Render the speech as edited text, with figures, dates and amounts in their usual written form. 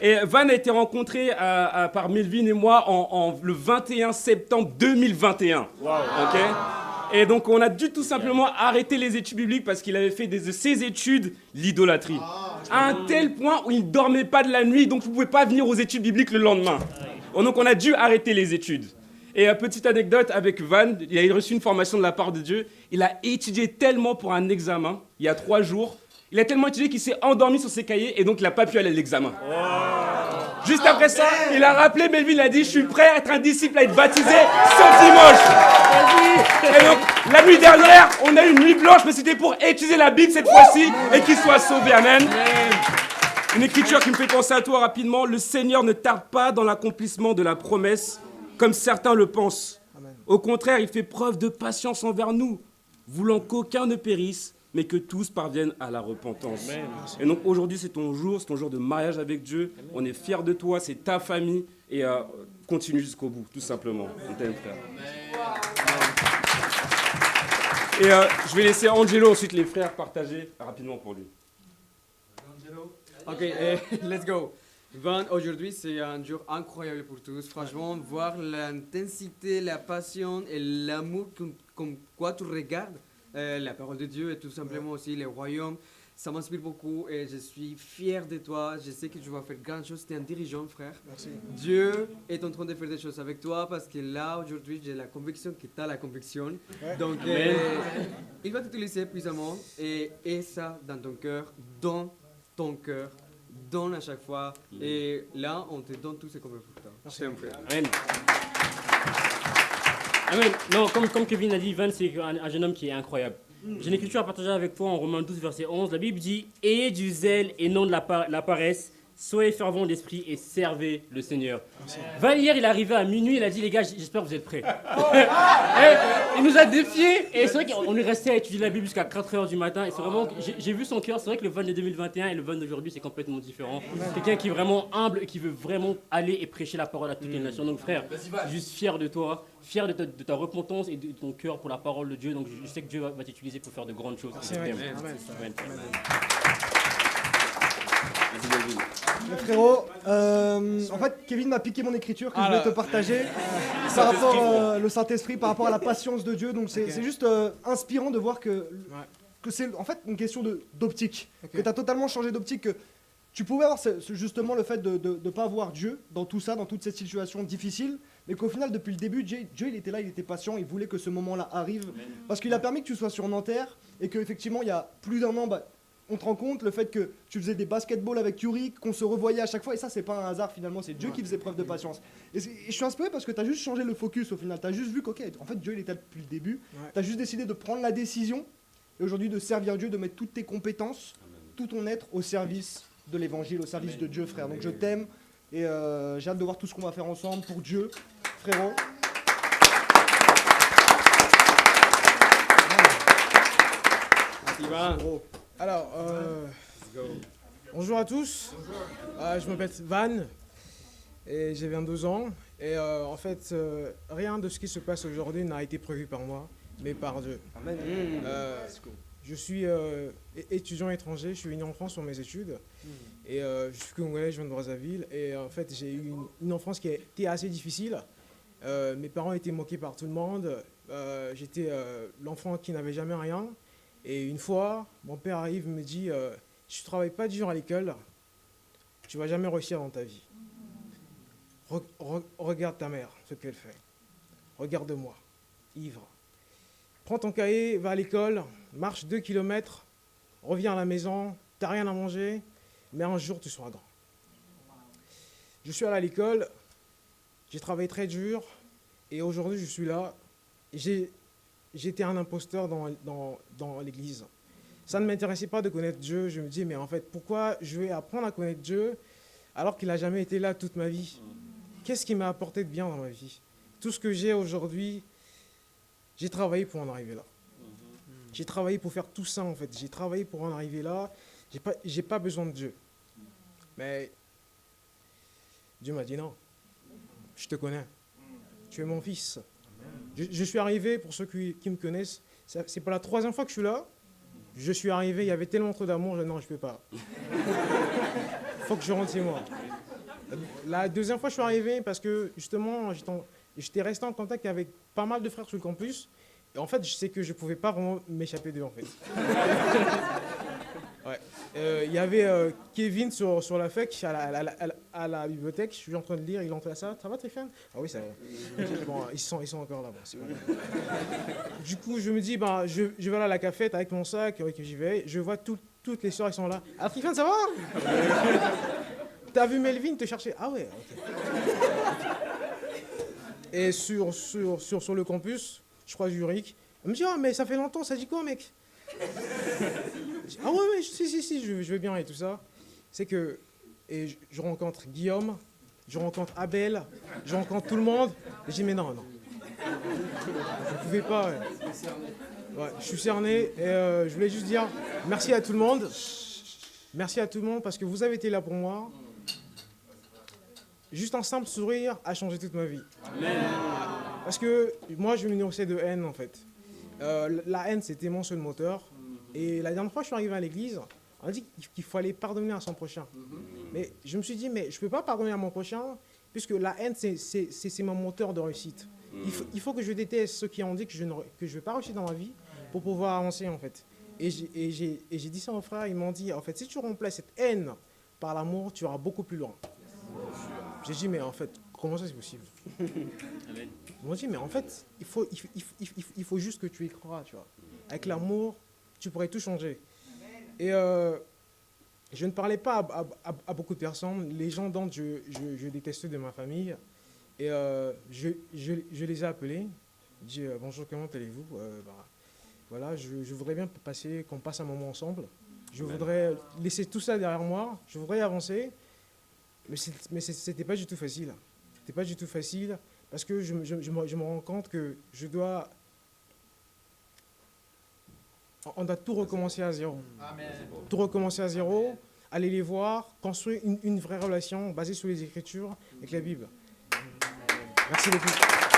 Et Van a été rencontré par Melvin et moi le 21 septembre 2021. Wow. Okay. Et donc on a dû tout simplement arrêter les études bibliques parce qu'il avait fait de ses études l'idolâtrie. À un tel point où il ne dormait pas de la nuit, donc vous ne pouvez pas venir aux études bibliques le lendemain. Donc on a dû arrêter les études. Et petite anecdote avec Van, il a reçu une formation de la part de Dieu. Il a étudié tellement pour un examen, il y a 3 jours. Il a tellement étudié qu'il s'est endormi sur ses cahiers et donc il n'a pas pu aller à l'examen. Wow. Juste après ça, il a rappelé Melvin, il a dit « Je suis prêt à être un disciple, à être baptisé sauf dimanche ». Et donc, la nuit dernière, on a eu une nuit blanche, mais c'était pour étudier la Bible cette fois-ci et qu'il soit sauvé. Amen. Une écriture qui me fait penser à toi rapidement. Le Seigneur ne tarde pas dans l'accomplissement de la promesse, comme certains le pensent. Au contraire, il fait preuve de patience envers nous, voulant qu'aucun ne périsse, mais que tous parviennent à la repentance. Amen. Et donc aujourd'hui, c'est ton jour de mariage avec Dieu. Amen. On est fiers de toi, c'est ta famille. Et continue jusqu'au bout, tout simplement. On t'aime, frère. Et je vais laisser Angelo, ensuite les frères, partager rapidement pour lui. Angelo. Ok, let's go. Van, aujourd'hui, c'est un jour incroyable pour tous. Franchement, voir l'intensité, la passion et l'amour comme quoi tu regardes la parole de Dieu et tout simplement aussi le royaume, ça m'inspire beaucoup et je suis fier de toi. Je sais que tu vas faire grand chose. Tu es un dirigeant, frère. Merci. Dieu est en train de faire des choses avec toi parce que là, aujourd'hui, j'ai la conviction que tu as la conviction. Ouais. Donc, il va t'utiliser puissamment et ça dans ton cœur, donne à chaque fois. Et là, on te donne tout ce qu'on veut pour toi. Merci, mon frère. Amen. Amen. Non, comme Kevin a dit, Van, c'est un jeune homme qui est incroyable. J'ai une écriture à partager avec toi en Romains 12, verset 11. La Bible dit « Ayez du zèle et non de la paresse, soyez fervents d'esprit et servez le Seigneur. » Van, hier, il est arrivé à minuit, il a dit « Les gars, j'espère que vous êtes prêts. » Il nous a défiés. Et c'est vrai qu'on est resté à étudier la Bible jusqu'à 4h du matin. Et c'est vraiment, j'ai vu son cœur. C'est vrai que le Van de 2021 et le Van d'aujourd'hui, c'est complètement différent. Quelqu'un qui est vraiment humble et qui veut vraiment aller et prêcher la parole à toutes les nations. Donc frère, je suis juste fier de toi, fier de ta repentance et de ton cœur pour la parole de Dieu. Donc je sais que Dieu va t'utiliser pour faire de grandes choses. Amen. Mais frérot, en fait, Kevin m'a piqué mon écriture que je voulais te partager par rapport au Saint-Esprit, par rapport à la patience de Dieu. Donc c'est juste inspirant de voir que c'est en fait une question d'optique, que tu as totalement changé d'optique, que tu pouvais avoir justement le fait de ne pas voir Dieu dans tout ça, dans toute cette situation difficile, mais qu'au final, depuis le début, Dieu il était là, il était patient, il voulait que ce moment-là arrive, parce qu'il a permis que tu sois sur Nanterre, et qu'effectivement, il y a plus d'un an, on te rend compte le fait que tu faisais des basketballs avec Yuri, qu'on se revoyait à chaque fois, et ça c'est pas un hasard finalement, c'est Dieu qui faisait preuve de patience. Et je suis inspiré parce que tu as juste changé le focus au final, tu as juste vu qu'en fait Dieu il était là depuis le début, tu as juste décidé de prendre la décision, et aujourd'hui de servir Dieu, de mettre toutes tes compétences, tout ton être au service de l'évangile, au service de Dieu, frère. Donc je t'aime, et j'ai hâte de voir tout ce qu'on va faire ensemble pour Dieu, frérot. Alors, bonjour à tous. Je m'appelle Van et j'ai 22 ans. Et en fait, rien de ce qui se passe aujourd'hui n'a été prévu par moi, mais par Dieu. Amen. Je suis étudiant étranger, je suis venu en France pour mes études. Et je suis congolais, je viens de Brazzaville. Et en fait, j'ai eu une enfance qui a été assez difficile. Mes parents étaient moqués par tout le monde. J'étais l'enfant qui n'avait jamais rien. Et une fois, mon père arrive et me dit « Tu ne travailles pas dur à l'école, tu ne vas jamais réussir dans ta vie. Regarde ta mère, ce qu'elle fait. Regarde-moi, ivre. Prends ton cahier, va à l'école, marche 2 kilomètres, reviens à la maison, tu n'as rien à manger, mais un jour tu seras grand. » Je suis allé à l'école, j'ai travaillé très dur, et aujourd'hui je suis là. J'étais un imposteur dans l'église. Ça ne m'intéressait pas de connaître Dieu. Je me dis, mais en fait, pourquoi je vais apprendre à connaître Dieu alors qu'il n'a jamais été là toute ma vie? Qu'est-ce qui m'a apporté de bien dans ma vie? Tout ce que j'ai aujourd'hui, j'ai travaillé pour en arriver là. J'ai travaillé pour faire tout ça, en fait. J'ai travaillé pour en arriver là. J'ai pas besoin de Dieu. Mais Dieu m'a dit non. Je te connais. Tu es mon fils. Je suis arrivé, pour ceux qui me connaissent, c'est pas la 3e fois que je suis là. Je suis arrivé, il y avait tellement trop d'amour, non, je peux pas. Faut que je rentre chez moi. La deuxième fois, je suis arrivé parce que justement, j'étais resté en contact avec pas mal de frères sur le campus. Et en fait, je sais que je pouvais pas vraiment m'échapper d'eux, en fait. Ouais. Il y avait Kevin sur la FEC, à la bibliothèque. Je suis en train de lire, il entre à ça. Ça va, Tréphane? Ah oui, ça va. Bon, ils sont encore là. Bon, c'est pas grave. Du coup, je me dis, ben, je vais aller à la cafette avec mon sac, que j'y vais. Je vois toutes les soeurs, ils sont là. Ah, Tréphane, ça va? T'as vu Melvin te chercher? Ah ouais, ok. Et sur le campus, je crois Zurich. Elle me dit, ah, mais ça fait longtemps, ça dit quoi, mec? Ah ouais, si, je vais bien et tout ça. C'est que je rencontre Guillaume, je rencontre Abel, je rencontre tout le monde. Et je dis, mais non. Je ne pouvais pas. Ouais, je suis cerné et je voulais juste dire merci à tout le monde. Merci à tout le monde parce que vous avez été là pour moi. Juste un simple sourire a changé toute ma vie. Parce que moi, je me nourrissais de haine en fait. La haine, c'était mon seul moteur. Et la dernière fois, je suis arrivé à l'église, on a dit qu'il fallait pardonner à son prochain. Mais je me suis dit, mais je ne peux pas pardonner à mon prochain, puisque la haine, c'est mon moteur de réussite. Il faut que je déteste ceux qui ont dit que je ne vais pas réussir dans ma vie pour pouvoir avancer, en fait. Et j'ai dit ça aux frères, ils m'ont dit, en fait, si tu remplaces cette haine par l'amour, tu iras beaucoup plus loin. J'ai dit, mais en fait, comment ça c'est possible? Ils m'ont dit, mais en fait, il faut juste que tu y crois, tu vois. Avec l'amour, tu pourrais tout changer. Et je ne parlais pas à beaucoup de personnes. Les gens dont je détestais de ma famille. Et je les ai appelés. J'ai dit, bonjour, comment allez-vous? Voilà, je voudrais bien qu'on passe un moment ensemble. Je voudrais laisser tout ça derrière moi. Je voudrais avancer. Mais c'était pas du tout facile. C'était pas du tout facile parce que je me rends compte que on doit tout recommencer à zéro. Amen. Tout recommencer à zéro, aller les voir, construire une vraie relation basée sur les Écritures avec la Bible. Merci beaucoup.